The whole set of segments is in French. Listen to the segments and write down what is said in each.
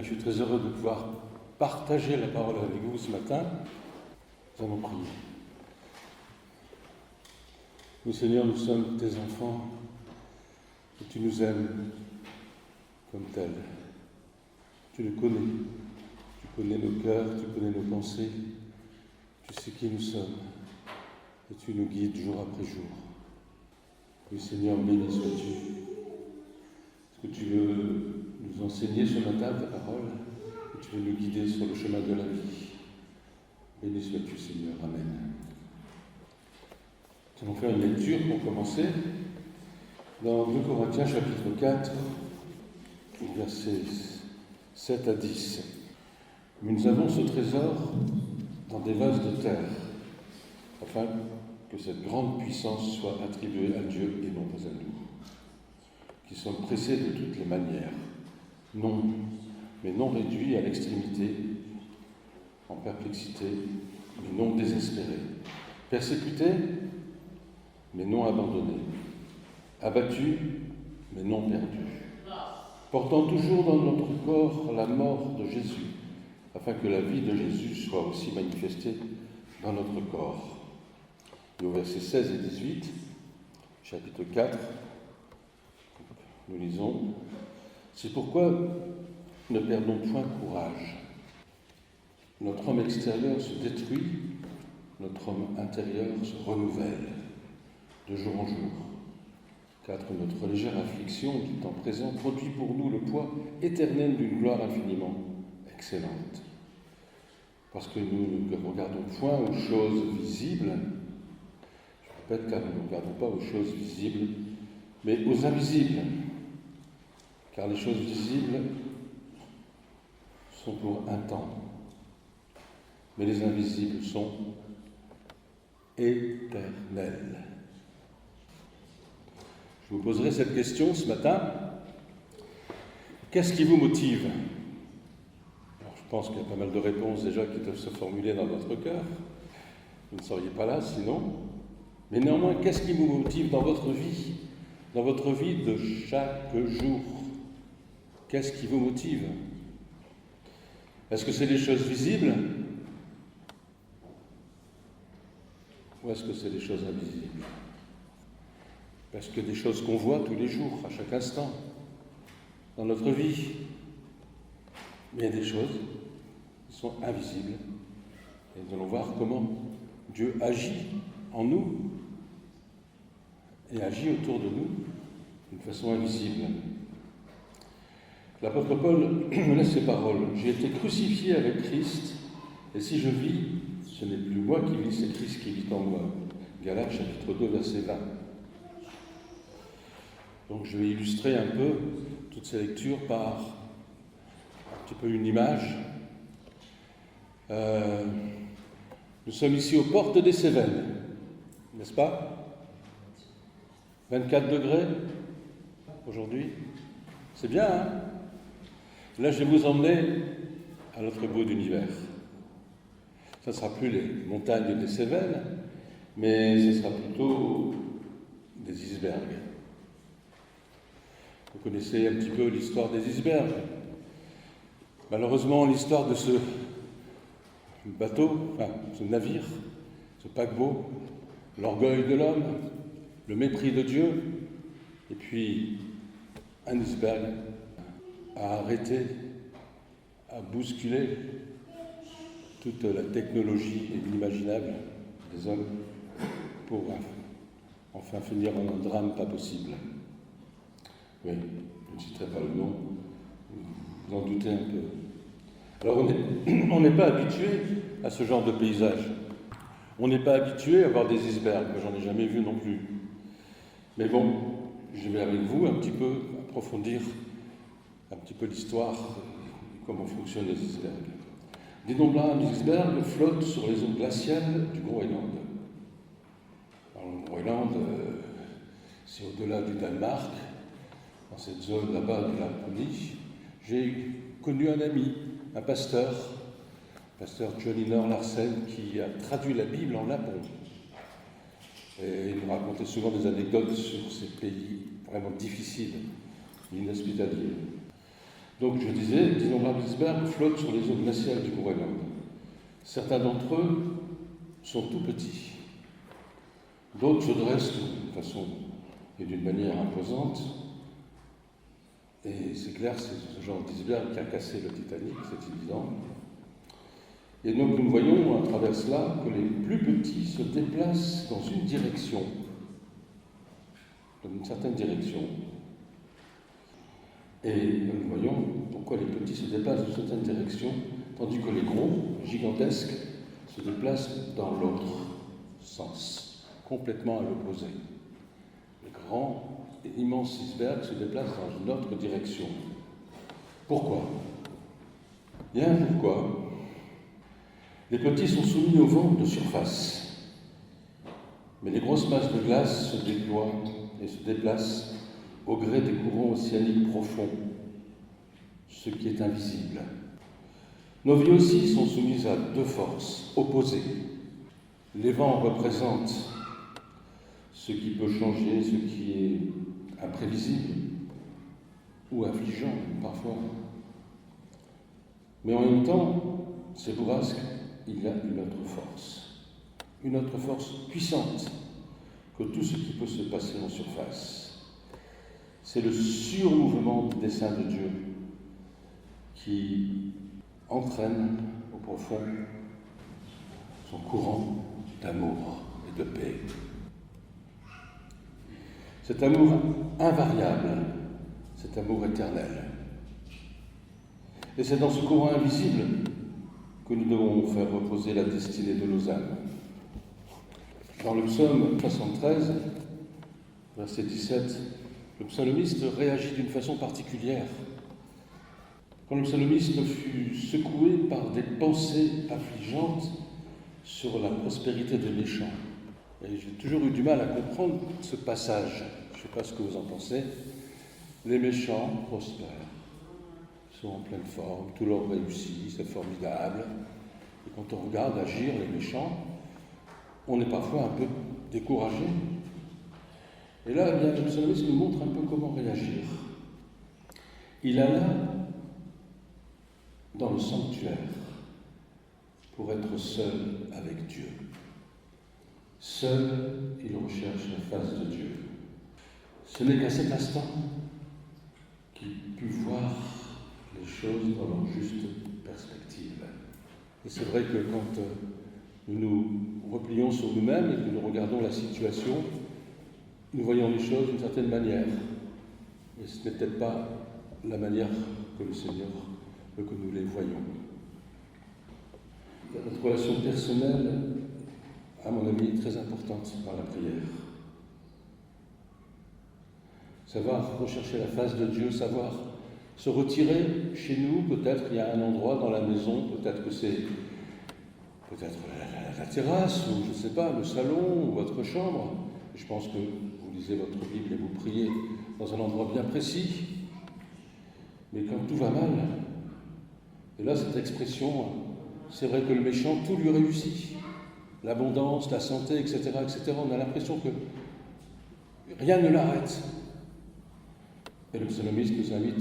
je suis très heureux de pouvoir partager la parole avec vous ce matin. Nous allons prier. Nous, Seigneur, nous sommes tes enfants et tu nous aimes comme tels. Tu le connais. Tu connais nos cœurs, tu connais nos pensées. Tu sais qui nous sommes et tu nous guides jour après jour. Oui, Seigneur, béni sois-tu. Est-ce que tu veux nous enseigner ce matin ta parole et tu veux nous guider sur le chemin de la vie? Béni sois-tu, Seigneur. Amen. Nous allons faire une lecture pour commencer dans 2 Corinthiens chapitre 4, versets 7 à 10. Mais nous avons ce trésor dans des vases de terre, afin que cette grande puissance soit attribuée à Dieu et non pas à nous, qui sommes pressés de toutes les manières, mais non réduits à l'extrémité, en perplexité, mais non désespérés, persécutés, mais non abandonnés, abattus, mais non perdus, portant toujours dans notre corps la mort de Jésus, afin que la vie de Jésus soit aussi manifestée dans notre corps. Et au versets 16 et 18, chapitre 4, nous lisons « C'est pourquoi ne perdons point courage. Notre homme extérieur se détruit, notre homme intérieur se renouvelle de jour en jour. Car notre légère affliction du temps présent produit pour nous le poids éternel d'une gloire infiniment excellente. Parce que nous ne regardons point aux choses visibles, je répète, car nous ne regardons pas aux choses visibles, mais aux invisibles. Car les choses visibles sont pour un temps, mais les invisibles sont éternels. Je vous poserai cette question ce matin. Qu'est-ce qui vous motive ? Alors, je pense qu'il y a pas mal de réponses déjà qui doivent se formuler dans votre cœur. Vous ne seriez pas là sinon. Mais néanmoins, qu'est-ce qui vous motive dans votre vie de chaque jour? Qu'est-ce qui vous motive? Est-ce que c'est les choses visibles? Ou est-ce que c'est des choses invisibles? Parce que des choses qu'on voit tous les jours, à chaque instant, dans notre vie, il y a des choses qui sont invisibles. Et nous allons voir comment Dieu agit en nous et agit autour de nous d'une façon invisible. L'apôtre Paul me laisse ces paroles. « J'ai été crucifié avec Christ, et si je vis, ce n'est plus moi qui vis, c'est Christ qui vit en moi. » Galates chapitre 2, verset 20. Donc je vais illustrer un peu toutes ces lectures par un petit peu une image. Nous sommes ici aux portes des Cévennes, n'est-ce pas? 24 degrés aujourd'hui. C'est bien, hein? Là, je vais vous emmener à l'autre bout d'univers. Ce ne sera plus les montagnes des Cévennes, mais ce sera plutôt des icebergs. Vous connaissez un petit peu l'histoire des icebergs. Malheureusement, l'histoire de ce bateau, ce navire, ce paquebot, l'orgueil de l'homme, le mépris de Dieu, et puis un iceberg a arrêté, a bousculé toute la technologie et l'imaginable des hommes pour enfin finir en un drame pas possible. Oui, je ne citerai pas le nom, vous en doutez un peu. Alors on n'est pas habitué à ce genre de paysage. On n'est pas habitué à voir des icebergs, moi j'en ai jamais vu non plus. Mais bon, je vais avec vous un petit peu approfondir un petit peu l'histoire et comment fonctionnent les icebergs. D'innombrables icebergs flottent sur les eaux glaciales du Groenland. Alors, le Groenland, c'est au-delà du Danemark, dans cette zone là-bas de Laponie. J'ai connu un ami, un pasteur Johnny Nor Larsen, qui a traduit la Bible en lapon. Et il nous racontait souvent des anecdotes sur ces pays vraiment difficiles, inhospitaliers. Donc je disais, d'innombrables icebergs flottent sur les eaux glaciales du Groenland. Certains d'entre eux sont tout petits. D'autres se dressent d'une façon et d'une manière imposante. Et c'est clair, c'est ce genre d'iceberg qui a cassé le Titanic, c'est évident. Et donc nous voyons à travers cela que les plus petits se déplacent dans une direction, dans une certaine direction. Et nous voyons pourquoi les petits se déplacent dans une certaine direction, tandis que les gros, gigantesques, se déplacent dans l'autre sens, complètement à l'opposé. Les grands et immenses icebergs se déplacent dans une autre direction. Pourquoi? Bien pourquoi? Les petits sont soumis au vent de surface, mais les grosses masses de glace se déploient et se déplacent au gré des courants océaniques profonds, ce qui est invisible. Nos vies aussi sont soumises à deux forces opposées. Les vents représentent ce qui peut changer, ce qui est imprévisible ou affligeant parfois. Mais en même temps, ces bourrasques, il y a une autre force puissante que tout ce qui peut se passer en surface. C'est le surmouvement du dessein de Dieu qui entraîne au profond son courant d'amour et de paix. Cet amour invariable, cet amour éternel. Et c'est dans ce courant invisible que nous devons faire reposer la destinée de nos âmes. Dans le psaume 73, verset 17, le psalmiste réagit d'une façon particulière. Quand le psalmiste fut secoué par des pensées affligeantes sur la prospérité des méchants. Et j'ai toujours eu du mal à comprendre ce passage. Je ne sais pas ce que vous en pensez. Les méchants prospèrent, sont en pleine forme, tout leur réussit, c'est formidable. Et quand on regarde agir les méchants, on est parfois un peu découragé. Et là, bien, le psalmiste nous montre un peu comment réagir. Il alla dans le sanctuaire pour être seul avec Dieu. Seul, il recherche la face de Dieu. Ce n'est qu'à cet instant qu'il put voir les choses dans leur juste perspective. Et c'est vrai que quand nous nous replions sur nous-mêmes et que nous regardons la situation, nous voyons les choses d'une certaine manière. Et ce n'est peut-être pas la manière que le Seigneur veut que nous les voyons. Notre relation personnelle, à mon avis, est très importante dans la prière. Savoir rechercher la face de Dieu, savoir se retirer chez nous, peut-être il y a un endroit dans la maison, peut-être que c'est la terrasse, ou je ne sais pas, le salon, ou votre chambre. Je pense que vous lisez votre Bible et vous priez dans un endroit bien précis. Mais quand tout va mal, et là cette expression, c'est vrai que le méchant, tout lui réussit. L'abondance, la santé, etc., etc. On a l'impression que rien ne l'arrête. Et le psalmiste nous invite,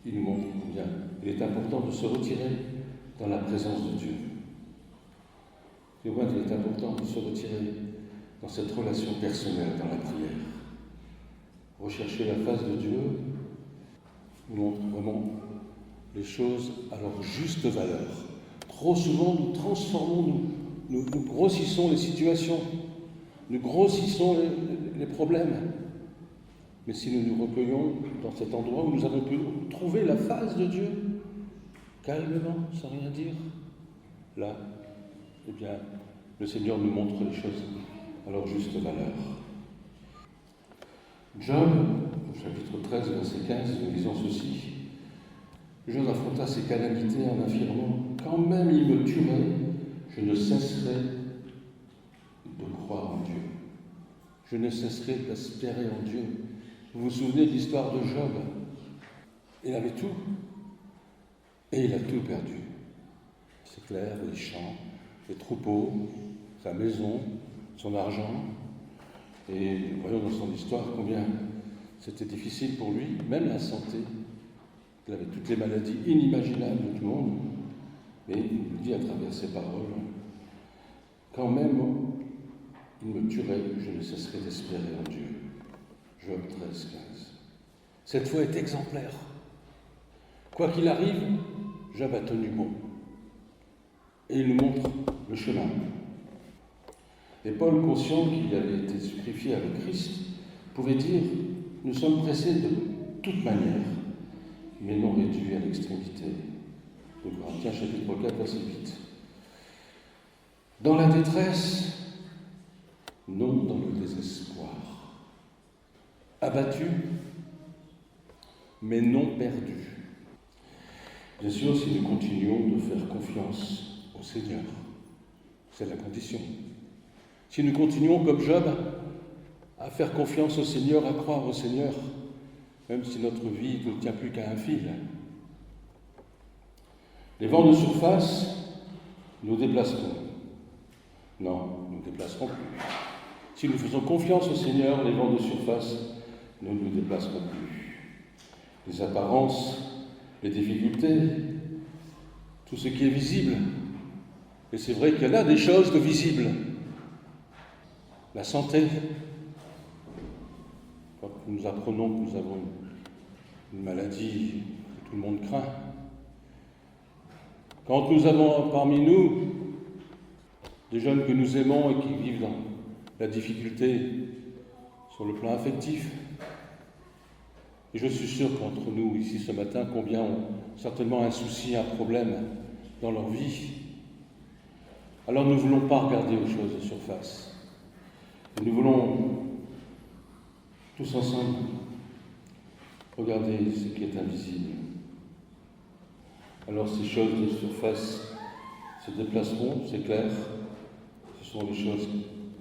il nous montre combien il est important de se retirer dans la présence de Dieu. Et moi, il est important de se retirer dans cette relation personnelle, dans la prière. Rechercher la face de Dieu nous montre vraiment les choses à leur juste valeur. Trop souvent, nous transformons, nous grossissons les situations, nous grossissons les problèmes. Mais si nous nous recueillons dans cet endroit où nous avons pu trouver la face de Dieu, calmement, sans rien dire, là, eh bien, le Seigneur nous montre les choses à leur juste valeur. Job, au chapitre 13, verset 15, nous lisons ceci. Job affronta ces calamités en affirmant « Quand même il me tuerait, je ne cesserai de croire en Dieu. Je ne cesserai d'espérer en Dieu. » Vous vous souvenez de l'histoire de Job? Il avait tout, et il a tout perdu. C'est clair, les champs, les troupeaux, sa maison, son argent. Et nous voyons dans son histoire combien C'était difficile pour lui, même la santé. Il avait toutes les maladies inimaginables du monde. Mais il dit à travers ses paroles, quand même il me tuerait, je ne cesserai d'espérer en Dieu. Job 13, 15. Cette foi est exemplaire. Quoi qu'il arrive, Job a tenu bon. Et il nous montre le chemin. Et Paul, conscient qu'il avait été sacrifié avec Christ, pouvait dire « Nous sommes pressés de toute manière, mais non réduits à l'extrémité. » De Corinthiens chapitre 4, verset 8. Dans la détresse, non dans le désespoir. Abattu, mais non perdu. Bien sûr, si nous continuons de faire confiance au Seigneur, c'est la condition. Si nous continuons comme Job à faire confiance au Seigneur, à croire au Seigneur, même si notre vie ne tient plus qu'à un fil. Les vents de surface nous déplaceront. Non, nous ne déplacerons plus. Si nous faisons confiance au Seigneur, les vents de surface ne nous déplaceront plus. Les apparences, les difficultés, tout ce qui est visible. Et c'est vrai qu'il y en a des choses de visibles. La santé. Quand nous apprenons que nous avons une maladie que tout le monde craint. Quand nous avons parmi nous des jeunes que nous aimons et qui vivent dans la difficulté sur le plan affectif. Et je suis sûr qu'entre nous, ici ce matin, combien ont certainement un souci, un problème dans leur vie. Alors nous ne voulons pas regarder aux choses de surface. Et nous voulons tous ensemble regarder ce qui est invisible. Alors ces choses de surface se déplaceront, c'est clair. Ce sont les choses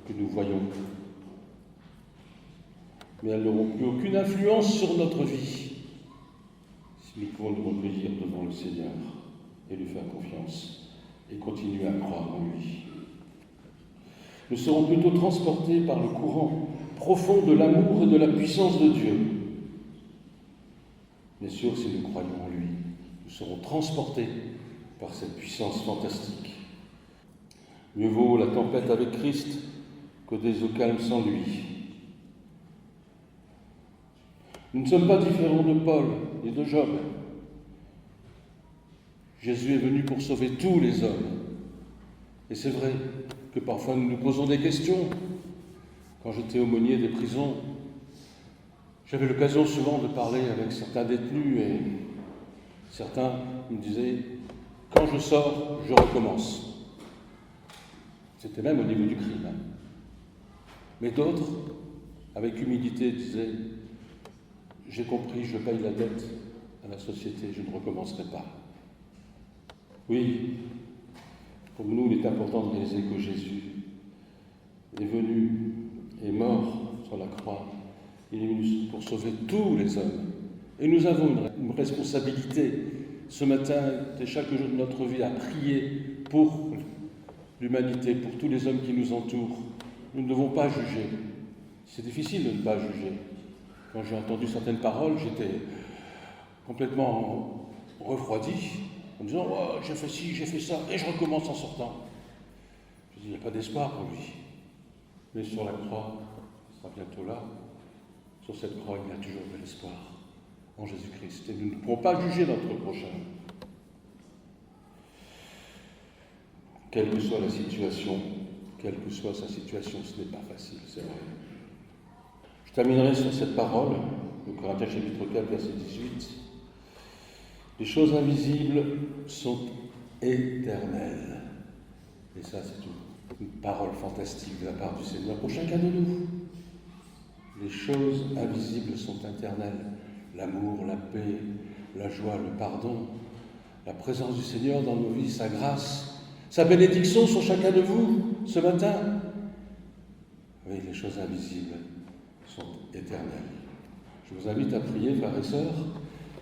que nous voyons. Mais elles n'auront plus aucune influence sur notre vie si nous pouvons nous recueillir devant le Seigneur et lui faire confiance et continuer à croire en lui. Nous serons plutôt transportés par le courant profond de l'amour et de la puissance de Dieu. Bien sûr, si nous croyons en lui, nous serons transportés par cette puissance fantastique. Mieux vaut la tempête avec Christ que des eaux calmes sans lui. Nous ne sommes pas différents de Paul et de Job. Jésus est venu pour sauver tous les hommes. Et c'est vrai que parfois nous nous posons des questions. Quand j'étais aumônier des prisons, j'avais l'occasion souvent de parler avec certains détenus et certains me disaient « Quand je sors, je recommence ». C'était même au niveau du crime. Mais d'autres, avec humilité, disaient « J'ai compris, je paye la dette à la société, je ne recommencerai pas ». Oui, pour nous, il est important de réaliser que Jésus est venu, est mort sur la croix. Il est venu pour sauver tous les hommes. Et nous avons une responsabilité ce matin et chaque jour de notre vie à prier pour l'humanité, pour tous les hommes qui nous entourent. Nous ne devons pas juger. C'est difficile de ne pas juger. Quand j'ai entendu certaines paroles, j'étais complètement refroidi, en me disant oh, j'ai fait ci, j'ai fait ça, et je recommence en sortant. Je dis il n'y a pas d'espoir pour lui. Mais sur la croix, il sera bientôt là. Sur cette croix, il y a toujours de l'espoir en Jésus-Christ. Et nous ne pourrons pas juger notre prochain. Quelle que soit la situation, quelle que soit sa situation, ce n'est pas facile, c'est vrai. Je terminerai sur cette parole, de Corinthiens chapitre 4, verset 18. Les choses invisibles sont éternelles. Et ça, c'est une parole fantastique de la part du Seigneur pour chacun de nous. Les choses invisibles sont éternelles. L'amour, la paix, la joie, le pardon, la présence du Seigneur dans nos vies, sa grâce, sa bénédiction sur chacun de vous ce matin. Oui, les choses invisibles sont éternelles. Je vous invite à prier, frères et sœurs,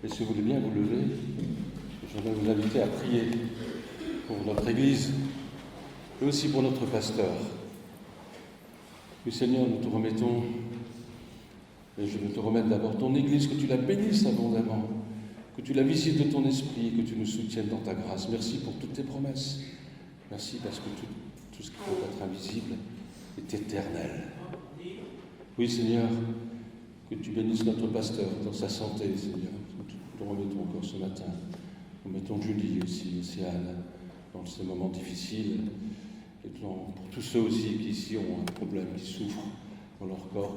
et si vous voulez bien vous lever, je vais vous inviter à prier pour notre Église et aussi pour notre pasteur. Oui, Seigneur, nous te remettons Et je veux te remettre d'abord ton Église, que tu la bénisses abondamment, que tu la visites de ton esprit, que tu nous soutiennes dans ta grâce. Merci pour toutes tes promesses. Merci parce que tout ce qui peut être invisible est éternel. Oui, Seigneur, que tu bénisses notre pasteur dans sa santé, Seigneur. Nous te remettons encore ce matin. Nous mettons Julie aussi, Océane, dans ces moments difficiles. Et pour tous ceux aussi qui ici ont un problème, qui souffrent dans leur corps,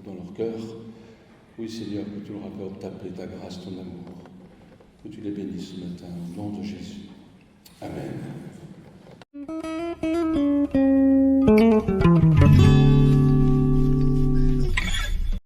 dans leur cœur. Oui, Seigneur, que tu leur accordes ta paix, ta grâce, ton amour. Que tu les bénisses ce matin, au nom de Jésus. Amen.